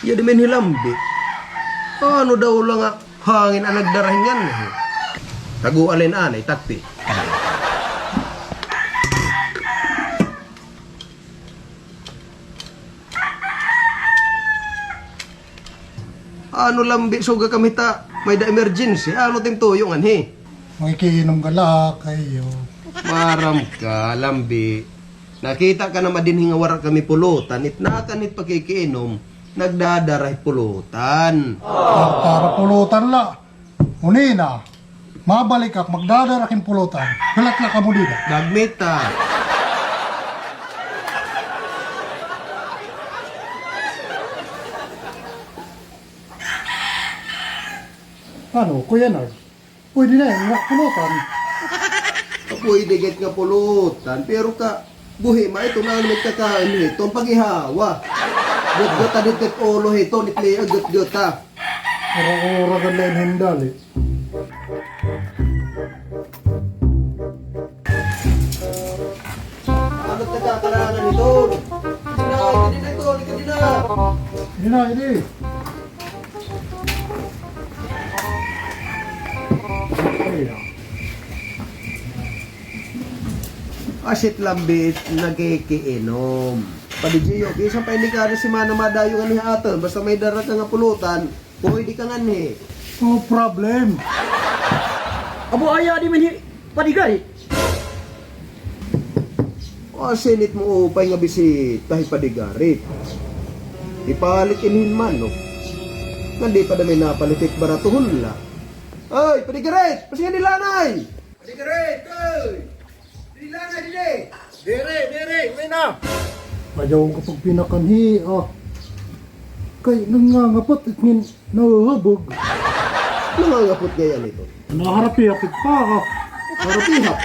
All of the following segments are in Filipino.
Ya di men hilambi. Ano daw lang nga hangin ang nagdarahin yan. Tagu alin anay, takti. Ano lambi, suga kami ta. May da emergency. Ano ting tuyong anhi? Makikinom ka lang kayo. Maram ka, lambi. Nakita ka na madinhi nga wara kami pulutan. Itnakan it pagkikiinom. Nagdadaray pulutan. Para pulutan la. Unina, mabalik ka, magdadaraking pulutan. Halat na ka mo dito. Nagmita. Ano, Kuya Nard? Pwede na yun, nga pulutan. Pwede get nga pulutan. Pero ka, buhi ma ito na may kakain ito. Ang paghihawa. Gat-gata ditit ulo ito. Nitli gat-gata. Ura-ura ka lang hindali. Ano nagkakarangan ito? Hindi na ito. Hindi na. Hindi na, hindi. Asit lambit nagkikiinom. Padijiyo, kisa pa hindi ka rin si Mana madayo nga ni ato. Basta may darat nga pulutan, pwede ka nga ni. No problem. Abo aya di man padigay. O sinit mo upay nga bisita padigarit. Ipalit inhin man, no? Hindi pa dami napalitit baratuhon la. Ay, padigarit! Pasingan nilanay! Padigarit! Ay! Nilanay, dili! Dire, uwi na. Ayaw kapag pinakanhi, Kay nangangapat at ngin nahuhubog. Nangangapot ngayon ito. Naharapiyapit pa, Marapihap.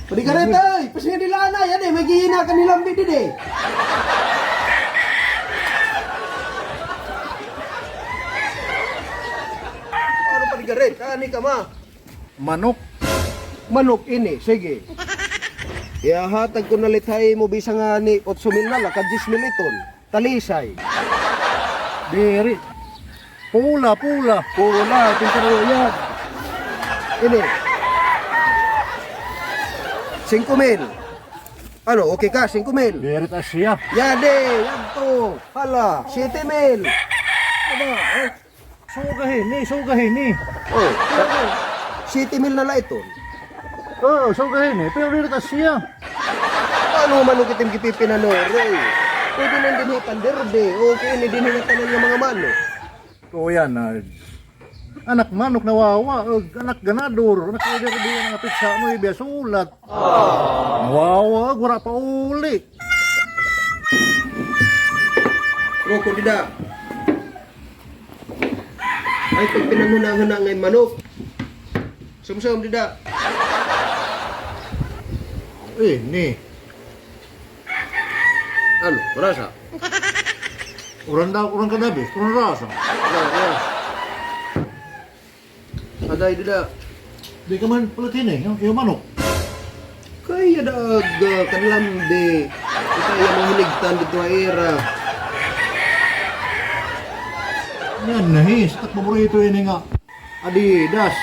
Padigarit, ay! Pasingan nilanay! Yan eh, may gihina ka nilang bidid eh! Ano padigarit? Ani ka ma? Manok. Manok ini, sige. Ihahatag ko na lithay mo bisa nga ni 8,000 na ka 10,000 iton. Talisay. Diri. Pula. Pula, timpero yan. Ini. 5,000. Ano, okay ka? 5,000. Diri ta siya. Yade, yan to. Hala, 7,000. Aba, sugahin ni. Oh, 7,000 na la iton. Oo, sugahin ni. Pero diri ta siya. Ano man ang kitim kipipinanoro eh. Pwede nang din panderde. Okay, hindi din hinatanan ng mga mano. Kuya na. Anak manok nawawa, anak ganador, anak kaya ko diyan nga pizza mo ibe sulat. Nawawa, gura pa uli. Roko dida. Ay pag pinanghunang-hunang ngay manok. Sumsum dida. Ni. Ano, marasa? Urang kadabis, urang rasa. Aday dida. Di ka man palatin yung manok. Kaya daag kanlamde. Kaya mahiligtan dito ay era. Yan nahi, sakat paborito yun nga. Adidas.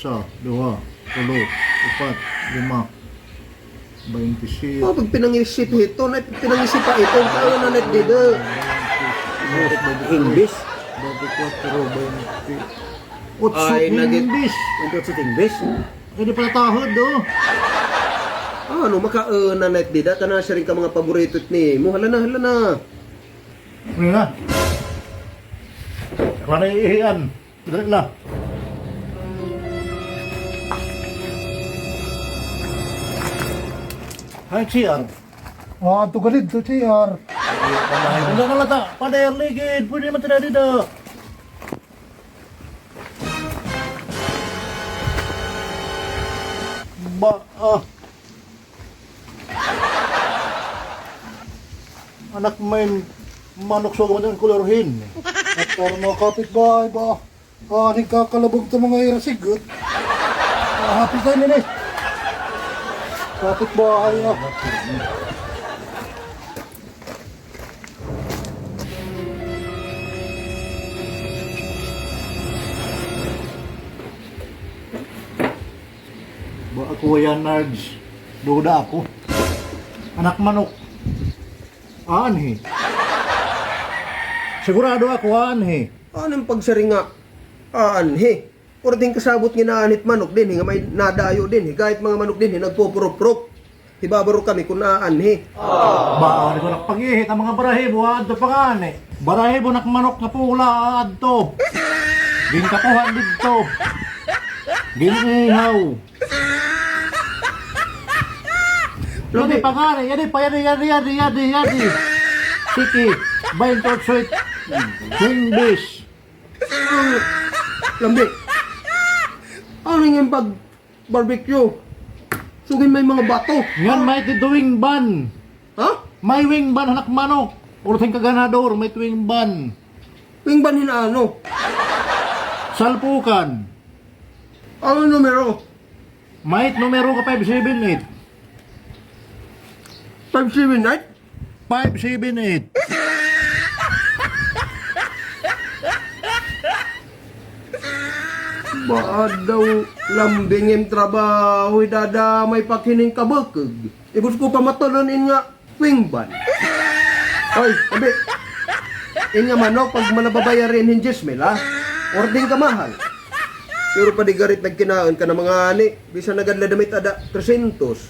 1, 2, 3, 4, 5, 27. Oh, pag pinangisip ito, na pinangisip pa ito, tao na net dida. English. 24, 20. Ay, nagit. Bis. Untuk sa tingbis. Hindi pala tahod, Ano, maka-na net dida, kana siya rin ka mga paborito ni mo. Hala na. Ano na? Kaya na iiyan. Dali na. Hai, CR. Ito galid to, CR. Hindi ka lata. Pader ligid. Pwede naman tinadi da. Anak main manok sa gaman ng kolorhin. At para mga kapitbahay ba? Aning kakalabog ito mga irasigot. Happy tayo nila eh. Kapitbahay na. Kuya Nards, duda ako. Anak manok. Anhi. Sigurado ako anhi. Anong pagsaringa? Anhe. Or din kasabot nginaanit manok din, nga may nadayo din, kahit mga manok din, nagpupurok-prok. Hibabaro kami kung naanhe. Baan ko nakpag-ihit ang mga barahibo adto pa nga ani. Barahibo nak manok nga pula adto. Ginkakuhan dito. Ginihaw. Lagi pa nga ni, yadi. Siki, bayin to sweet. English. Lambi. Ano yung pag barbecue? Sugin may mga bato. Yan may tiduwing ban. Ha? May wing ban anak manok. Uruting kaganador, may tuwing ban. Wing ban hinaano? Salpukan. Ano numero? May numero ka 578. 578? 578. Baad daw lambing yung trabaho, dada may pakining kabakag. Ibus ko pamatalonin nga wing ban. Oy, sabi. Nga manok, pag manababayarin hin Jesmel, ha? Ording ka mahal. Pero padigarit nagkinaan ka ng mga ani, bisa nagadla damit ada 300.